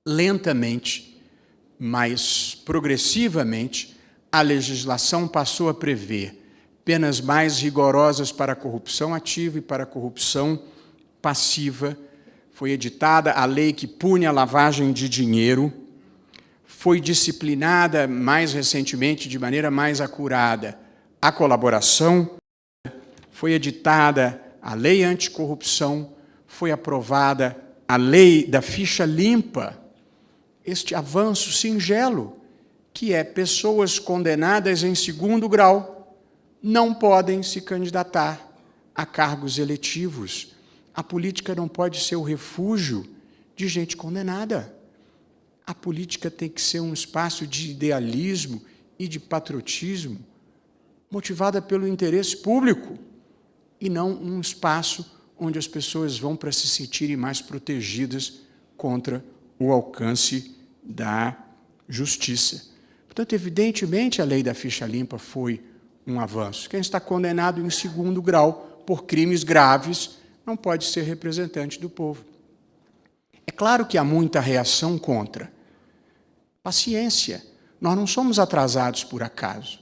lentamente, mas progressivamente, a legislação passou a prever penas mais rigorosas para a corrupção ativa e para a corrupção passiva. Foi editada a lei que pune a lavagem de dinheiro, foi disciplinada mais recentemente, de maneira mais acurada, a colaboração, foi editada a lei anticorrupção, foi aprovada a lei da ficha limpa, este avanço singelo, que é pessoas condenadas em segundo grau não podem se candidatar a cargos eletivos. A política não pode ser o refúgio de gente condenada. A política tem que ser um espaço de idealismo e de patriotismo, motivada pelo interesse público, e não um espaço onde as pessoas vão para se sentirem mais protegidas contra o alcance da justiça. Portanto, evidentemente, a lei da ficha limpa foi um avanço. Quem está condenado em segundo grau por crimes graves não pode ser representante do povo. É claro que há muita reação contra. Paciência. Nós não somos atrasados por acaso.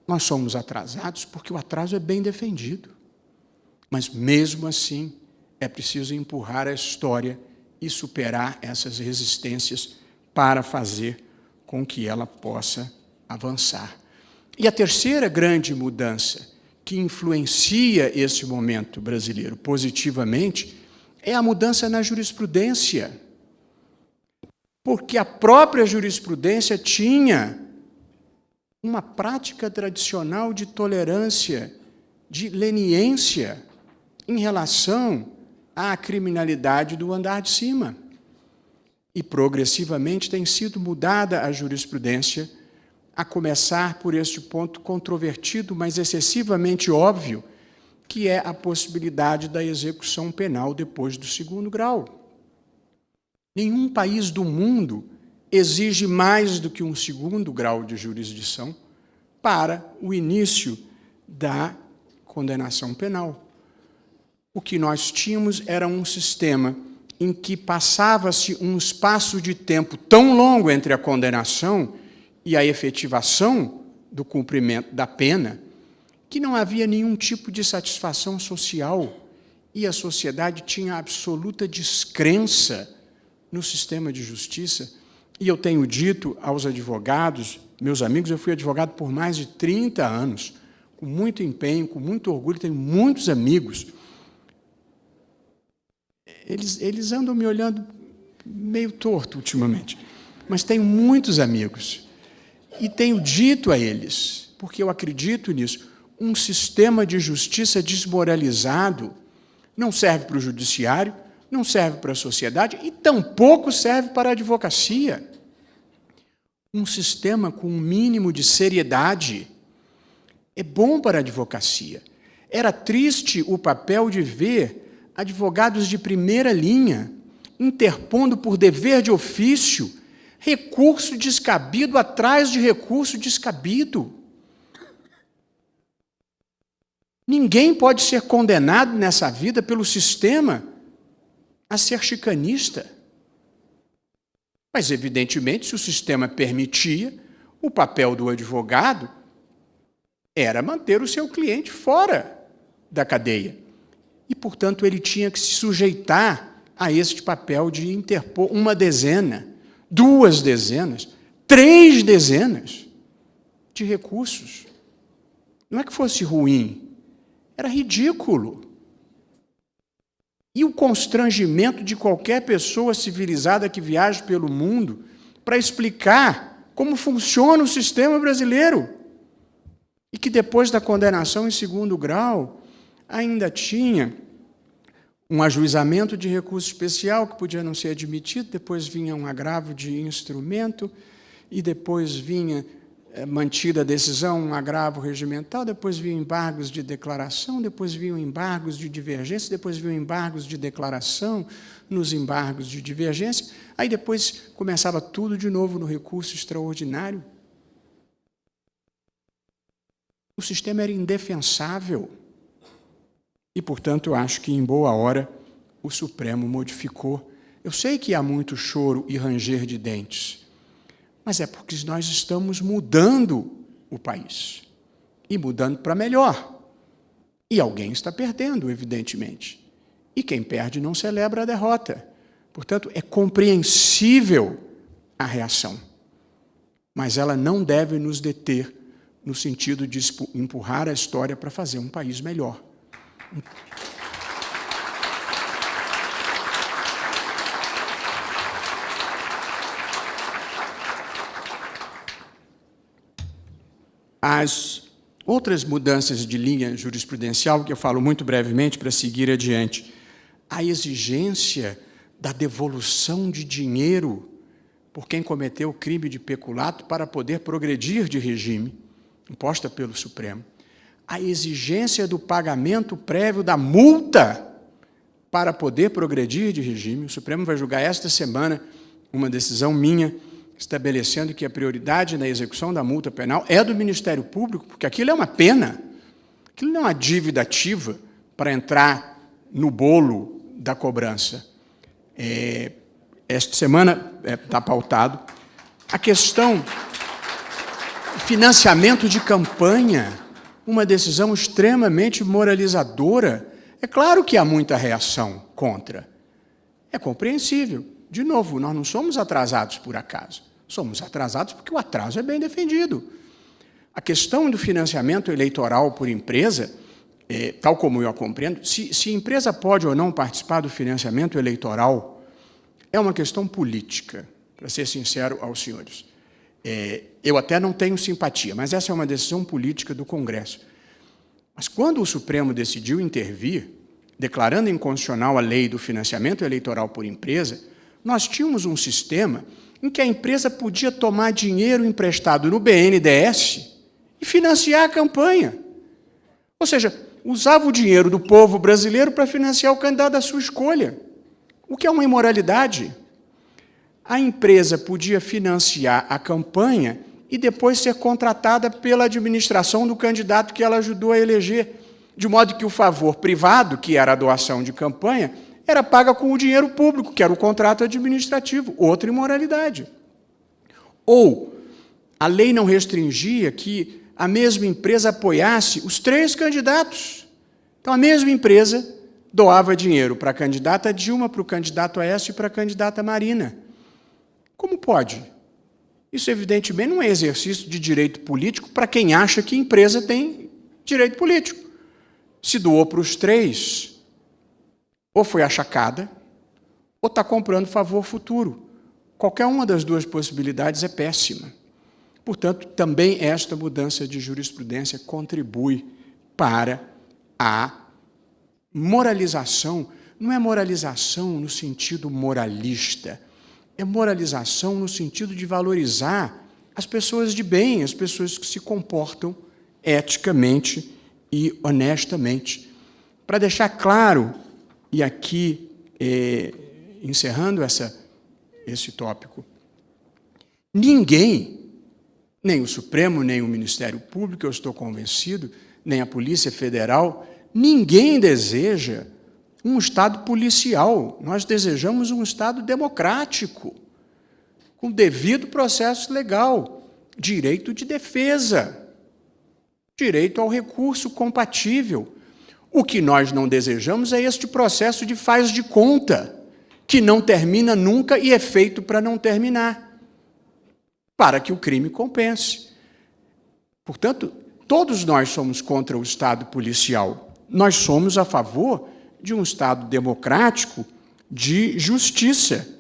Nós somos atrasados porque o atraso é bem defendido. Mas, mesmo assim, é preciso empurrar a história e superar essas resistências para fazer com que ela possa avançar. E a terceira grande mudança que influencia esse momento brasileiro positivamente é a mudança na jurisprudência. Porque a própria jurisprudência tinha uma prática tradicional de tolerância, de leniência em relação à criminalidade do andar de cima. E, progressivamente, tem sido mudada a jurisprudência, a começar por este ponto controvertido, mas excessivamente óbvio, que é a possibilidade da execução penal depois do segundo grau. Nenhum país do mundo exige mais do que um segundo grau de jurisdição para o início da condenação penal. O que nós tínhamos era um sistema em que passava-se um espaço de tempo tão longo entre a condenação e a efetivação do cumprimento da pena, que não havia nenhum tipo de satisfação social e a sociedade tinha absoluta descrença no sistema de justiça. E eu tenho dito aos advogados, meus amigos, eu fui advogado por mais de 30 anos, com muito empenho, com muito orgulho, tenho muitos amigos. Eles andam me olhando meio torto ultimamente, mas tenho muitos amigos. E tenho dito a eles, porque eu acredito nisso, um sistema de justiça desmoralizado não serve para o judiciário, não serve para a sociedade e tampouco serve para a advocacia. Um sistema com um mínimo de seriedade é bom para a advocacia. Era triste o papel de ver advogados de primeira linha interpondo por dever de ofício recurso descabido atrás de recurso descabido. Ninguém pode ser condenado nessa vida pelo sistema a ser chicanista. Mas, evidentemente, se o sistema permitia, o papel do advogado era manter o seu cliente fora da cadeia. E, portanto, ele tinha que se sujeitar a este papel de interpor uma dezena, 2 dezenas, 3 dezenas de recursos. Não é que fosse ruim, era ridículo. E o constrangimento de qualquer pessoa civilizada que viaje pelo mundo para explicar como funciona o sistema brasileiro. E que depois da condenação em segundo grau, ainda tinha um ajuizamento de recurso especial que podia não ser admitido, depois vinha um agravo de instrumento, e depois vinha mantida a decisão, um agravo regimental, depois vinham embargos de declaração, depois vinham embargos de divergência, depois vinham embargos de declaração nos embargos de divergência, aí depois começava tudo de novo no recurso extraordinário. O sistema era indefensável. E, portanto, eu acho que, em boa hora, o Supremo modificou Eu sei que há muito choro e ranger de dentes, mas é porque nós estamos mudando o país, e mudando para melhor. E alguém está perdendo, evidentemente. E quem perde não celebra a derrota. Portanto, é compreensível a reação, mas ela não deve nos deter no sentido de empurrar a história para fazer um país melhor. As outras mudanças de linha jurisprudencial, que eu falo muito brevemente para seguir adiante, a exigência da devolução de dinheiro por quem cometeu o crime de peculato para poder progredir de regime, imposta pelo Supremo, a exigência do pagamento prévio da multa para poder progredir de regime. O Supremo vai julgar esta semana uma decisão minha, estabelecendo que a prioridade na execução da multa penal é do Ministério Público, porque aquilo é uma pena, aquilo não é uma dívida ativa para entrar no bolo da cobrança. Esta semana está pautado a questão do financiamento de campanha, uma decisão extremamente moralizadora. É claro que há muita reação contra. É compreensível. De novo, nós não somos atrasados por acaso. Somos atrasados porque o atraso é bem defendido. A questão do financiamento eleitoral por empresa, tal como eu a compreendo, se a empresa pode ou não participar do financiamento eleitoral, é uma questão política, para ser sincero aos senhores. Eu até não tenho simpatia, mas essa é uma decisão política do Congresso. Mas quando o Supremo decidiu intervir, declarando inconstitucional a lei do financiamento eleitoral por empresa, nós tínhamos um sistema em que a empresa podia tomar dinheiro emprestado no BNDES e financiar a campanha. Ou seja, usava o dinheiro do povo brasileiro para financiar o candidato da sua escolha, o que é uma imoralidade. A empresa podia financiar a campanha e depois ser contratada pela administração do candidato que ela ajudou a eleger, de modo que o favor privado, que era a doação de campanha, era paga com o dinheiro público, que era o contrato administrativo, outra imoralidade. Ou a lei não restringia que a mesma empresa apoiasse os 3 candidatos. Então, a mesma empresa doava dinheiro para a candidata Dilma, para o candidato Aécio e para a candidata Marina. Como pode? Isso, evidentemente, não é exercício de direito político para quem acha que a empresa tem direito político. Se doou para os 3, ou foi achacada, ou está comprando favor futuro. Qualquer uma das duas possibilidades é péssima. Portanto, também esta mudança de jurisprudência contribui para a moralização. Não é moralização no sentido moralista, é moralização no sentido de valorizar as pessoas de bem, as pessoas que se comportam eticamente e honestamente. Para deixar claro, e aqui, encerrando esse tópico, ninguém, nem o Supremo, nem o Ministério Público, eu estou convencido, nem a Polícia Federal, ninguém deseja um Estado policial. Nós desejamos um Estado democrático, com devido processo legal, direito de defesa, direito ao recurso compatível. O que nós não desejamos é este processo de faz de conta, que não termina nunca e é feito para não terminar, para que o crime compense. Portanto, todos nós somos contra o Estado policial. Nós somos a favor de um Estado democrático de justiça.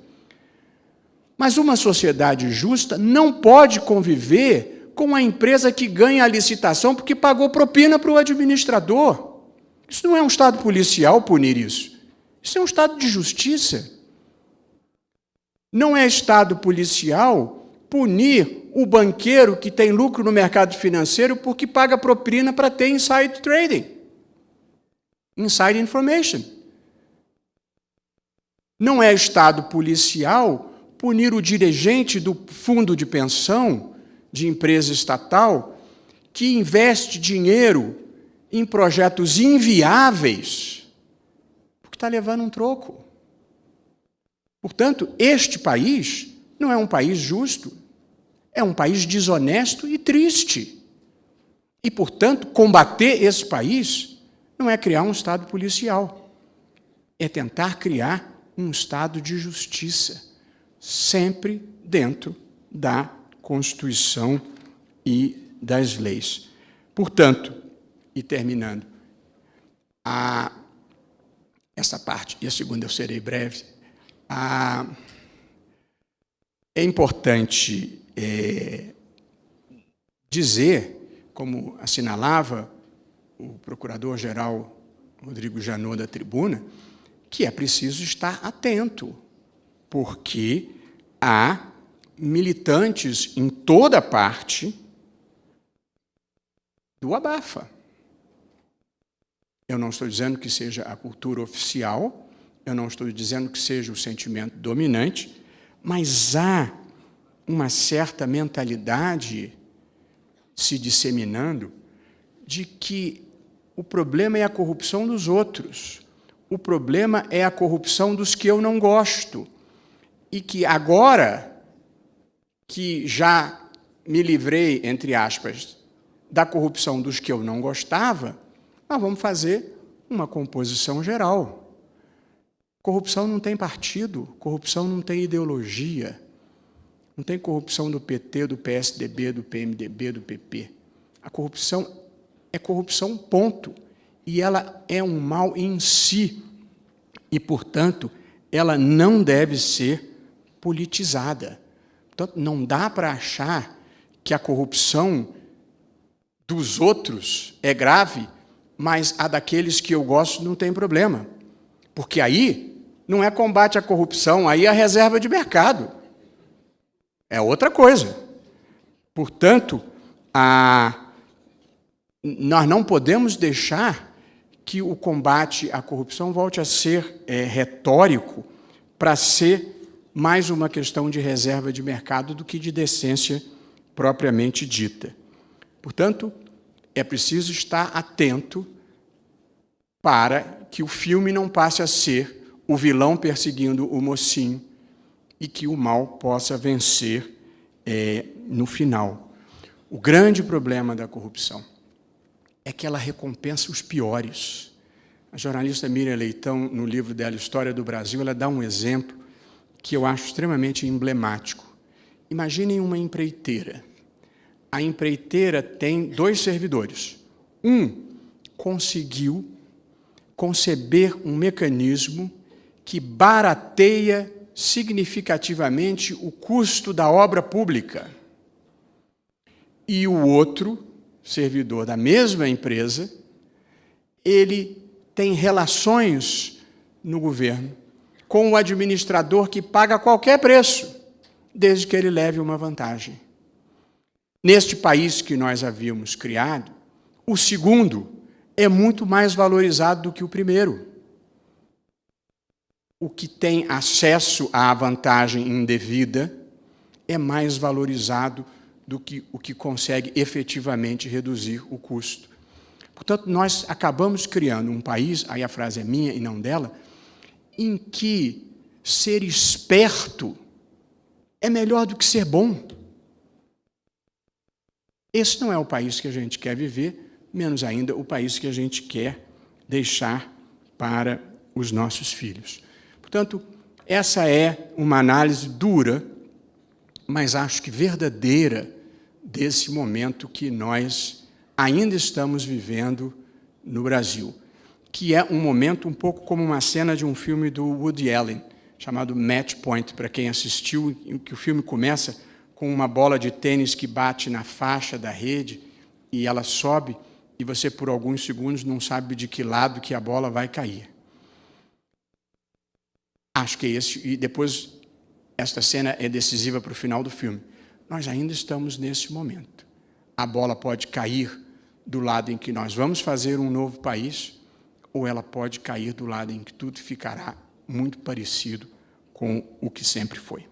Mas uma sociedade justa não pode conviver com a empresa que ganha a licitação porque pagou propina para o administrador. Isso não é um Estado policial punir isso. Isso é um Estado de justiça. Não é Estado policial punir o banqueiro que tem lucro no mercado financeiro porque paga propina para ter inside trading, inside information. Não é Estado policial punir o dirigente do fundo de pensão de empresa estatal que investe dinheiro em projetos inviáveis, porque está levando um troco. Portanto, este país não é um país justo, é um país desonesto e triste. E, portanto, combater esse país não é criar um Estado policial, é tentar criar um Estado de justiça, sempre dentro da Constituição e das leis. Portanto, e terminando, essa parte, e a segunda eu serei breve, é importante dizer, como assinalava o Procurador-Geral Rodrigo Janot da tribuna, que é preciso estar atento, porque há militantes em toda parte do abafa. Eu não estou dizendo que seja a cultura oficial, eu não estou dizendo que seja o sentimento dominante, mas há uma certa mentalidade se disseminando de que o problema é a corrupção dos outros, o problema é a corrupção dos que eu não gosto, e que agora que já me livrei, entre aspas, da corrupção dos que eu não gostava, nós vamos fazer uma composição geral. Corrupção não tem partido, corrupção não tem ideologia, não tem corrupção do PT, do PSDB, do PMDB, do PP. A corrupção é corrupção, ponto. E ela é um mal em si. E, portanto, ela não deve ser politizada. Portanto, não dá para achar que a corrupção dos outros é grave, mas a daqueles que eu gosto não tem problema. Porque aí não é combate à corrupção, aí é a reserva de mercado. É outra coisa. Portanto, nós não podemos deixar que o combate à corrupção volte a ser retórico para ser mais uma questão de reserva de mercado do que de decência propriamente dita. Portanto, é preciso estar atento para que o filme não passe a ser o vilão perseguindo o mocinho e que o mal possa vencer no final. O grande problema da corrupção é que ela recompensa os piores. A jornalista Miriam Leitão, no livro dela, História do Brasil, ela dá um exemplo que eu acho extremamente emblemático. Imaginem uma empreiteira. A empreiteira tem 2 servidores. Um conseguiu conceber um mecanismo que barateia significativamente o custo da obra pública. E o outro, servidor da mesma empresa, ele tem relações no governo com o administrador que paga qualquer preço, desde que ele leve uma vantagem. Neste país que nós havíamos criado, o segundo é muito mais valorizado do que o primeiro. O que tem acesso à vantagem indevida é mais valorizado do que o que consegue efetivamente reduzir o custo. Portanto, nós acabamos criando um país, aí a frase é minha e não dela, em que ser esperto é melhor do que ser bom. Esse não é o país que a gente quer viver, menos ainda o país que a gente quer deixar para os nossos filhos. Portanto, essa é uma análise dura, mas acho que verdadeira, desse momento que nós ainda estamos vivendo no Brasil, que é um momento um pouco como uma cena de um filme do Woody Allen, chamado Match Point, para quem assistiu, em que o filme começa com uma bola de tênis que bate na faixa da rede e ela sobe e você, por alguns segundos, não sabe de que lado que a bola vai cair. Acho que é esse, e depois esta cena é decisiva para o final do filme. Nós ainda estamos nesse momento. A bola pode cair do lado em que nós vamos fazer um novo país, ou ela pode cair do lado em que tudo ficará muito parecido com o que sempre foi.